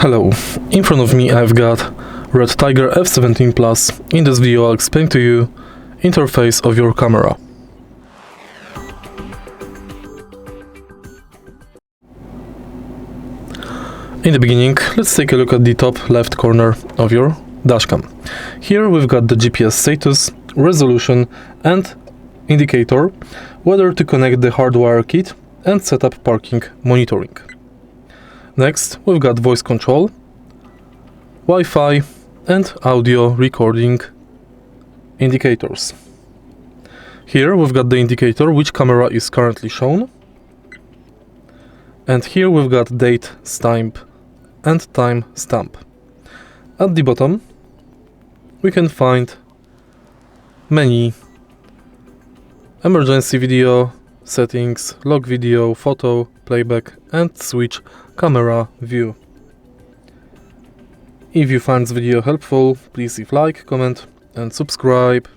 Hello, in front of me I've got REDTIGER F17 PLUS. In this video I'll explain to you interface of your camera. In the beginning, let's take a look at the top left corner of your dashcam. Here we've got the GPS status, resolution and indicator, whether to connect the hardwire kit and set up parking monitoring. Next, we've got voice control, Wi-Fi and audio recording indicators. Here we've got the indicator which camera is currently shown. And here we've got date stamp and time stamp. At the bottom we can find many emergency video, settings, log video, photo, playback and switch camera view. If you find this video helpful, please leave like, comment and subscribe.